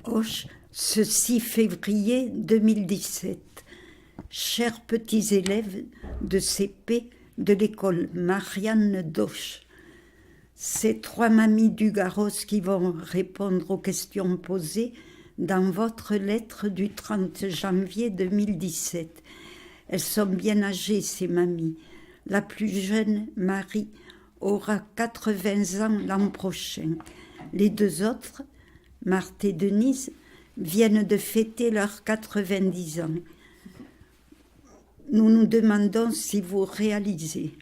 Auch, ce 6 février 2017. Chers petits élèves de CP de l'école Marianne d'Auch, c'est 3 mamies du Garros qui vont répondre aux questions posées dans votre lettre du 30 janvier 2017. Elles sont bien âgées, ces mamies. La plus jeune, Marie, aura 80 ans l'an prochain. Les 2 autres, Marthe et Denise, viennent de fêter leurs 90 ans. Nous nous demandons si vous réalisez.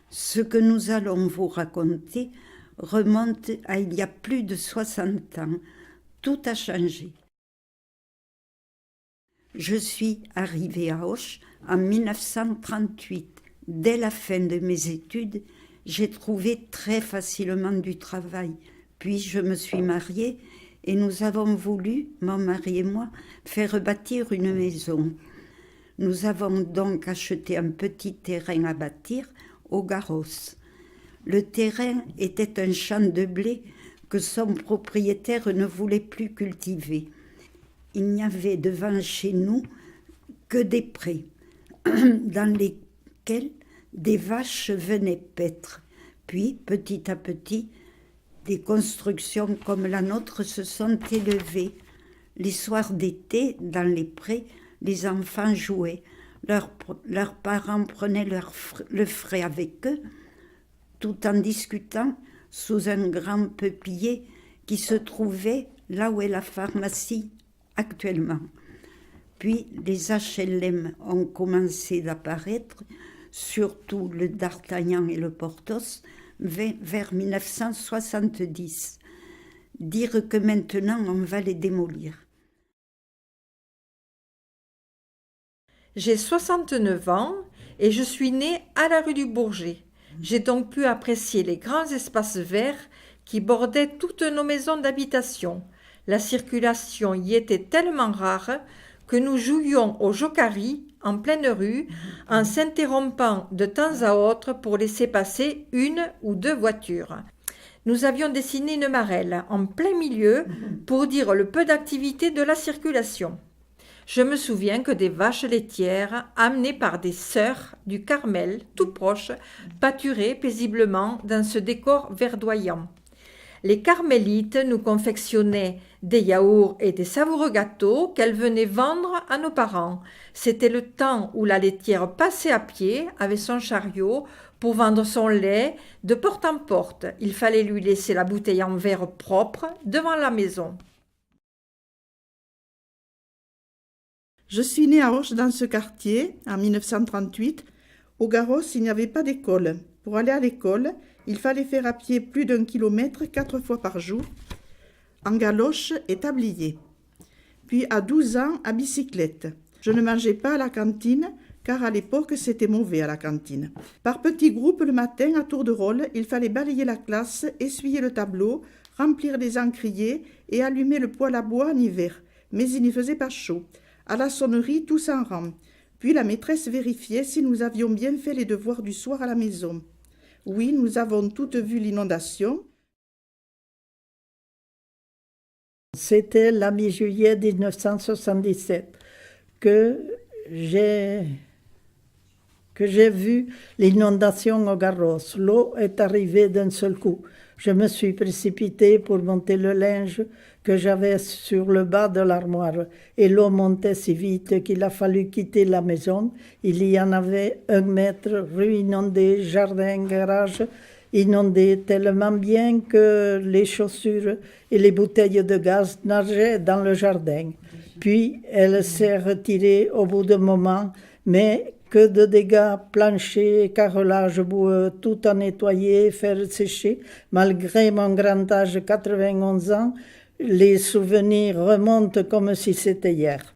Ce que nous allons vous raconter remonte à il y a plus de 60 ans. Tout a changé. Je suis arrivée à Auch en 1938. Dès la fin de mes études, j'ai trouvé très facilement du travail. Puis je me suis mariée et nous avons voulu, mon mari et moi, faire bâtir une maison. Nous avons donc acheté un petit terrain à bâtir au Garros. Le terrain était un champ de blé que son propriétaire ne voulait plus cultiver. Il n'y avait devant chez nous que des prés, dans lesquels des vaches venaient paître. Puis, petit à petit, des constructions comme la nôtre se sont élevées. Les soirs d'été, dans les prés, les enfants jouaient. Leurs parents prenaient le frais avec eux, tout en discutant sous un grand peuplier qui se trouvait là où est la pharmacie actuellement. Puis les HLM ont commencé d'apparaître, surtout le D'Artagnan et le Porthos, vers 1970. Dire que maintenant on va les démolir. J'ai 69 ans et je suis née à la rue du Bourget. J'ai donc pu apprécier les grands espaces verts qui bordaient toutes nos maisons d'habitation. La circulation y était tellement rare que nous jouions au jokari en pleine rue en s'interrompant de temps à autre pour laisser passer 1 ou 2 voitures. Nous avions dessiné une marelle en plein milieu pour dire le peu d'activité de la circulation. Je me souviens que des vaches laitières, amenées par des sœurs du Carmel, tout proches, pâturaient paisiblement dans ce décor verdoyant. Les carmélites nous confectionnaient des yaourts et des savoureux gâteaux qu'elles venaient vendre à nos parents. C'était le temps où la laitière passait à pied avec son chariot pour vendre son lait de porte en porte. Il fallait lui laisser la bouteille en verre propre devant la maison. Je suis née à Auch dans ce quartier en 1938. Au Garros, il n'y avait pas d'école. Pour aller à l'école, il fallait faire à pied plus d'1 kilomètre 4 fois par jour, en galoche et tablier. Puis à 12 ans, à bicyclette. Je ne mangeais pas à la cantine, car à l'époque, c'était mauvais à la cantine. Par petits groupes, le matin, à tour de rôle, il fallait balayer la classe, essuyer le tableau, remplir les encriers et allumer le poêle à bois en hiver. Mais il n'y faisait pas chaud. À la sonnerie, tous en rang. Puis la maîtresse vérifiait si nous avions bien fait les devoirs du soir à la maison. Oui, nous avons toutes vu l'inondation. C'était la mi-juillet 1977 que j'ai vu l'inondation au Garros. L'eau est arrivée d'un seul coup. Je me suis précipitée pour monter le linge que j'avais sur le bas de l'armoire. Et l'eau montait si vite qu'il a fallu quitter la maison. Il y en avait 1 mètre, rue inondée, jardin, garage inondé, tellement bien que les chaussures et les bouteilles de gaz nageaient dans le jardin. Puis elle s'est retirée au bout d'un moment, mais que de dégâts, planchers, carrelage boueux, tout à nettoyer et faire sécher. Malgré mon grand âge, 91 ans, les souvenirs remontent comme si c'était hier.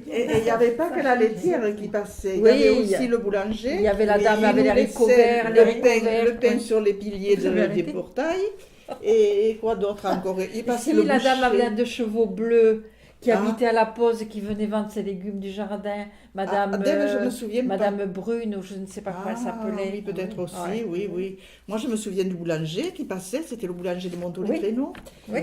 Et il n'y avait pas que la laitière qui passait, il Oui, y avait aussi le boulanger. Il y avait la dame avec les haricots verts, le pain sur les piliers des portails. Et quoi d'autre encore? Il passait le la boucher. dame avec 2 chevaux bleus qui habitait à la pause et qui venait vendre ses légumes du jardin. Madame, Adèle, je me souviens pas. Madame Brune, ou je ne sais pas comment elle s'appelait. Oui, peut-être aussi, Ouais. oui. Moi, je me souviens du boulanger qui passait, c'était le boulanger de Montaut-les-Créneaux. Oui.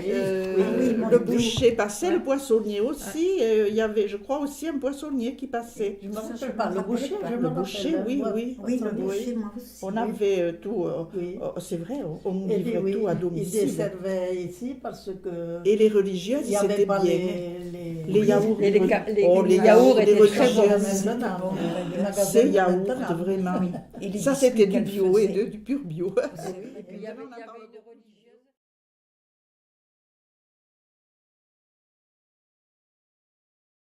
Le boucher passait, le poissonnier aussi. Il y avait, je crois, aussi un poissonnier qui passait. Je me rappelle pas, le boucher, je me Le rappelle, boucher, hein, oui, moi. oui. Oui, le boucher, moi aussi. On avait tout, Oui. c'est vrai, on nous Et livrait oui, tout à il domicile. desservait ici parce que Et les religieuses, il n'y avait c'était pas bien. les yaourts. Et les les yaourts yaourts, étaient les très bons. religieuses. maintenant. Les magasins Ces de yaourts, maintenant. vraiment. Et les Ça, c'était biscuits du qu'elle bio et faisait. du pur bio. Et puis, il y avait une